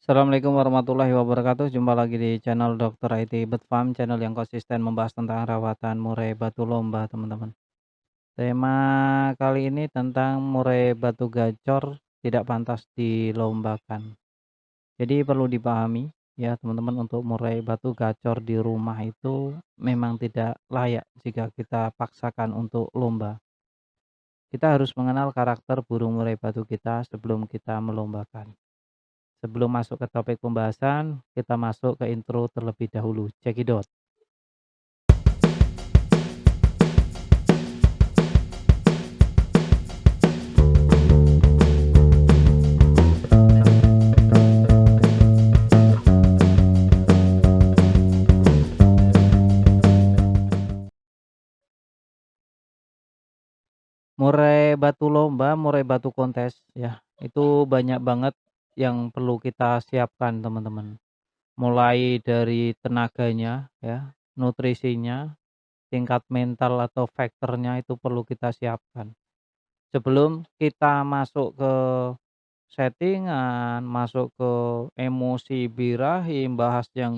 Assalamualaikum warahmatullahi wabarakatuh. Jumpa lagi di channel Dokter IT Bird Farm, channel yang konsisten membahas tentang rawatan murai batu lomba, teman-teman. Tema kali ini tentang murai batu gacor tidak pantas dilombakan. Jadi perlu dipahami ya, teman-teman, untuk murai batu gacor di rumah itu memang tidak layak jika kita paksakan untuk lomba. Kita harus mengenal karakter burung murai batu kita sebelum kita melombakan. Sebelum masuk ke topik pembahasan, kita masuk ke intro terlebih dahulu. Cekidot. Murai batu lomba, murai batu kontes ya, itu banyak banget yang perlu kita siapkan, teman-teman. Mulai dari tenaganya ya, nutrisinya, tingkat mental atau faktornya itu perlu kita siapkan. Sebelum kita masuk ke settingan, masuk ke emosi birahi, bahas yang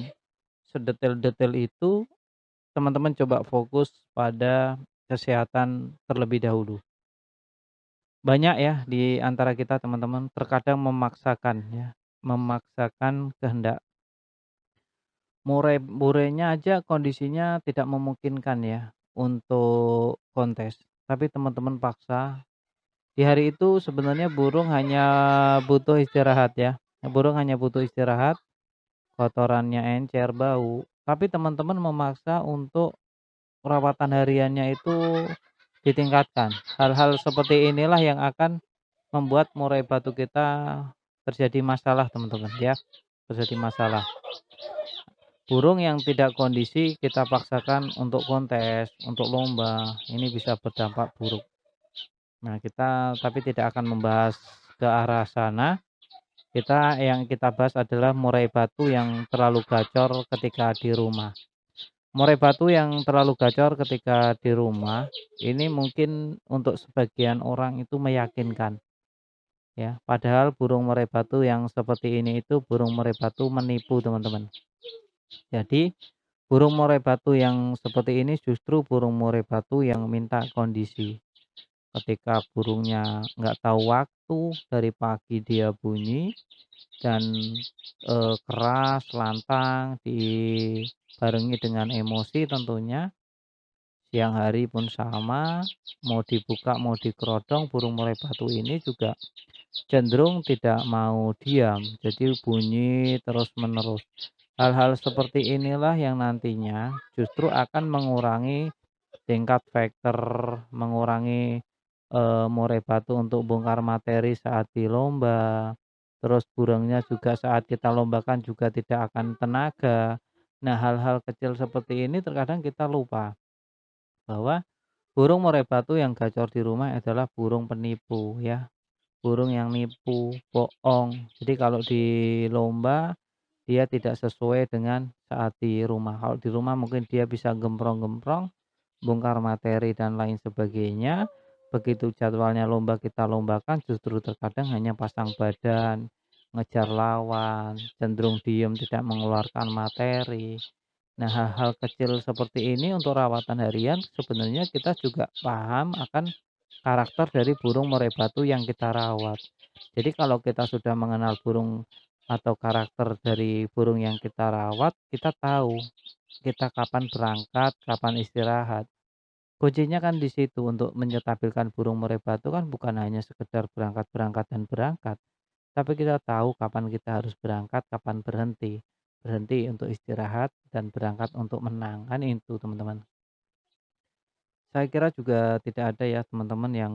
sedetail-detail itu, teman-teman coba fokus pada kesehatan terlebih dahulu. Banyak ya di antara kita, teman-teman, terkadang memaksakan ya, memaksakan kehendak. Murainya aja kondisinya tidak memungkinkan ya untuk kontes, tapi teman-teman paksa. Di hari itu sebenarnya burung hanya butuh istirahat ya, burung hanya butuh istirahat, kotorannya encer, bau, tapi teman-teman memaksa untuk perawatan hariannya itu ditingkatkan. Hal-hal seperti inilah yang akan membuat murai batu kita terjadi masalah, teman-teman ya, terjadi masalah. Burung yang tidak kondisi kita paksakan untuk kontes, untuk lomba, ini bisa berdampak buruk. Nah, kita tapi tidak akan membahas ke arah sana. Yang kita bahas adalah murai batu yang terlalu gacor ketika di rumah. Murai batu yang terlalu gacor ketika di rumah, ini mungkin untuk sebagian orang itu meyakinkan ya. Padahal burung murai batu yang seperti ini itu burung murai batu menipu, teman-teman. Jadi burung murai batu yang seperti ini justru burung murai batu yang minta kondisi. Ketika burungnya nggak tahu waktu, dari pagi dia bunyi dan keras, lantang, dibarengi dengan emosi tentunya. Siang hari pun sama, mau dibuka, mau dikerodong, burung murai batu ini juga cenderung tidak mau diam, jadi bunyi terus-menerus. Hal-hal seperti inilah yang nantinya justru akan mengurangi tingkat faktor, mengurangi murai batu untuk bongkar materi saat di lomba. Terus burungnya juga saat kita lombakan juga tidak akan tenaga. Nah, hal-hal kecil seperti ini terkadang kita lupa bahwa burung murai batu yang gacor di rumah adalah burung penipu ya, burung yang nipu, bohong. Jadi kalau di lomba dia tidak sesuai dengan saat di rumah. Kalau di rumah mungkin dia bisa gemprong-gemprong, bongkar materi dan lain sebagainya. Begitu jadwalnya lomba kita lombakan justru terkadang hanya pasang badan, ngejar lawan, cenderung diem tidak mengeluarkan materi. Nah, hal-hal kecil seperti ini untuk rawatan harian sebenarnya kita juga paham akan karakter dari burung murai batu yang kita rawat. Jadi kalau kita sudah mengenal burung atau karakter dari burung yang kita rawat, kita tahu kita kapan berangkat, kapan istirahat. Kuncinya kan di situ, untuk menyetabilkan burung murai batu kan bukan hanya sekedar berangkat-berangkat dan berangkat, tapi kita tahu kapan kita harus berangkat, kapan berhenti. Berhenti untuk istirahat dan berangkat untuk menang, kan itu, teman-teman. Saya kira juga tidak ada ya, teman-teman, yang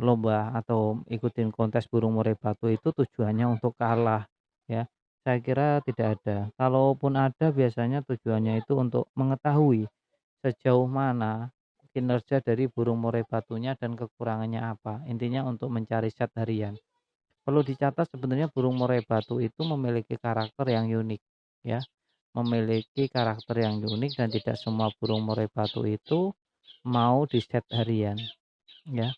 lomba atau ikutin kontes burung murai batu itu tujuannya untuk kalah ya. Saya kira tidak ada. Kalaupun ada biasanya tujuannya itu untuk mengetahui sejauh mana kinerja dari burung murai batunya dan kekurangannya apa. Intinya untuk mencari set harian. Perlu dicatat sebenarnya burung murai batu itu memiliki karakter yang unik ya. Memiliki karakter yang unik dan tidak semua burung murai batu itu mau di set harian ya.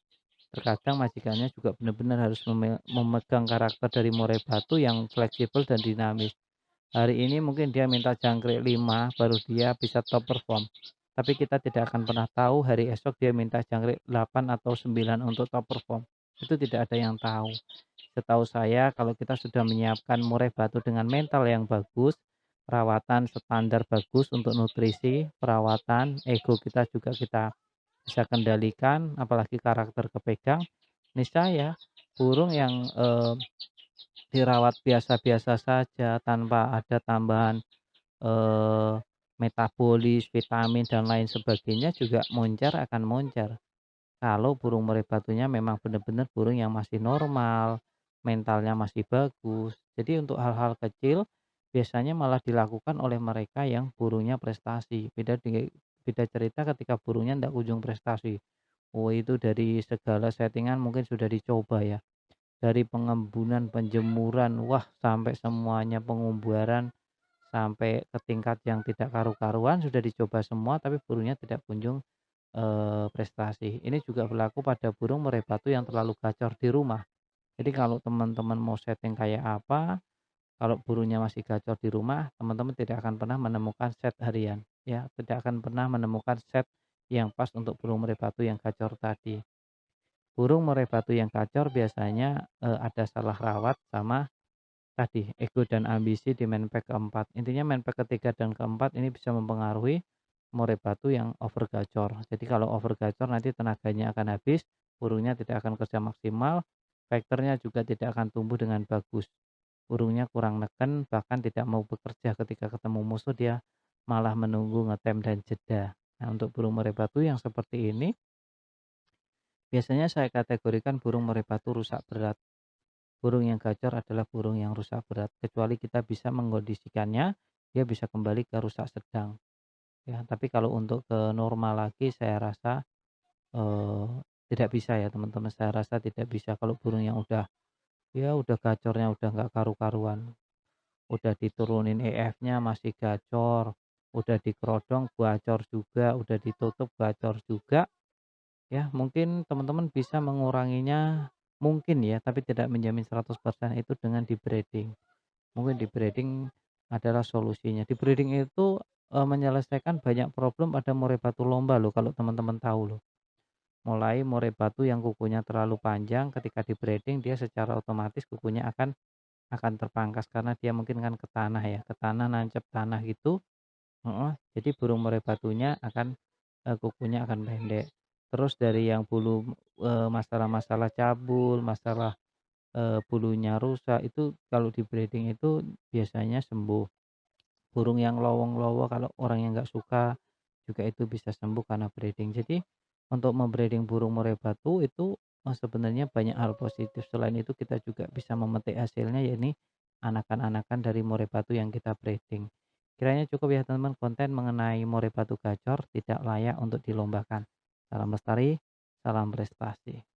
Terkadang majikannya juga benar-benar harus memegang karakter dari murai batu yang fleksibel dan dinamis. Hari ini mungkin dia minta jangkrik 5 baru dia bisa top perform. Tapi kita tidak akan pernah tahu hari esok dia minta jangkrik 8 atau 9 untuk top perform. Itu tidak ada yang tahu. Setahu saya kalau kita sudah menyiapkan murai batu dengan mental yang bagus, perawatan standar bagus untuk nutrisi, perawatan, ego kita juga kita bisa kendalikan, apalagi karakter kepegang, niscaya burung yang dirawat biasa-biasa saja tanpa ada tambahan eee, metabolis, vitamin dan lain sebagainya juga moncer akan moncer. Kalau burung murai batunya memang benar-benar burung yang masih normal, mentalnya masih bagus. Jadi untuk hal-hal kecil biasanya malah dilakukan oleh mereka yang burungnya prestasi. Beda cerita ketika burungnya tidak kunjung prestasi. Oh itu dari segala settingan mungkin sudah dicoba ya. Dari pengembunan, penjemuran, wah sampai semuanya pengumbaran sampai ke tingkat yang tidak karu-karuan sudah dicoba semua tapi burungnya tidak kunjung prestasi. Ini juga berlaku pada burung murai batu yang terlalu gacor di rumah. Jadi kalau teman-teman mau setting kayak apa, kalau burungnya masih gacor di rumah, teman-teman tidak akan pernah menemukan set harian, ya, tidak akan pernah menemukan set yang pas untuk burung murai batu yang gacor tadi. Burung murai batu yang gacor biasanya, ada salah rawat sama tadi, ego dan ambisi di menpack keempat. Intinya menpack ketiga dan keempat ini bisa mempengaruhi murai batu yang over gacor. Jadi kalau over gacor nanti tenaganya akan habis, burungnya tidak akan kerja maksimal, vektornya juga tidak akan tumbuh dengan bagus. Burungnya kurang neken, bahkan tidak mau bekerja ketika ketemu musuh, dia malah menunggu ngetem dan jeda. Nah, untuk burung murai batu yang seperti ini, biasanya saya kategorikan burung murai batu rusak berat. Burung yang gacor adalah burung yang rusak berat, kecuali kita bisa mengkondisikannya, dia bisa kembali ke rusak sedang. Ya, tapi kalau untuk ke normal lagi saya rasa, eee, tidak bisa ya teman-teman, saya rasa tidak bisa kalau burung yang udah, ya udah gacornya udah nggak karu-karuan, udah diturunin EF-nya masih gacor, udah dikerodong gacor juga, udah ditutup gacor juga, ya mungkin teman-teman bisa menguranginya mungkin ya, tapi tidak menjamin 100% itu dengan di-breeding. Mungkin di-breeding adalah solusinya. Di-breeding itu, menyelesaikan banyak problem pada murai batu lomba loh kalau teman-teman tahu loh. Mulai murai batu yang kukunya terlalu panjang ketika di-breeding dia secara otomatis kukunya akan terpangkas karena dia mungkin kan ke tanah ya, ke tanah nancep tanah gitu, heeh, jadi burung murai batunya akan, kukunya akan pendek. Terus dari yang bulu, masalah-masalah cabul, masalah, bulunya rusak itu kalau di-breeding itu biasanya sembuh. Burung yang lowong-lowo kalau orang yang nggak suka juga itu bisa sembuh karena breeding. Jadi untuk membreeding burung murai batu itu, sebenarnya banyak hal positif. Selain itu kita juga bisa memetik hasilnya yakni anakan-anakan dari murai batu yang kita breeding. Kiranya cukup ya teman-teman konten mengenai murai batu gacor tidak layak untuk dilombakan. Salam lestari, salam prestasi.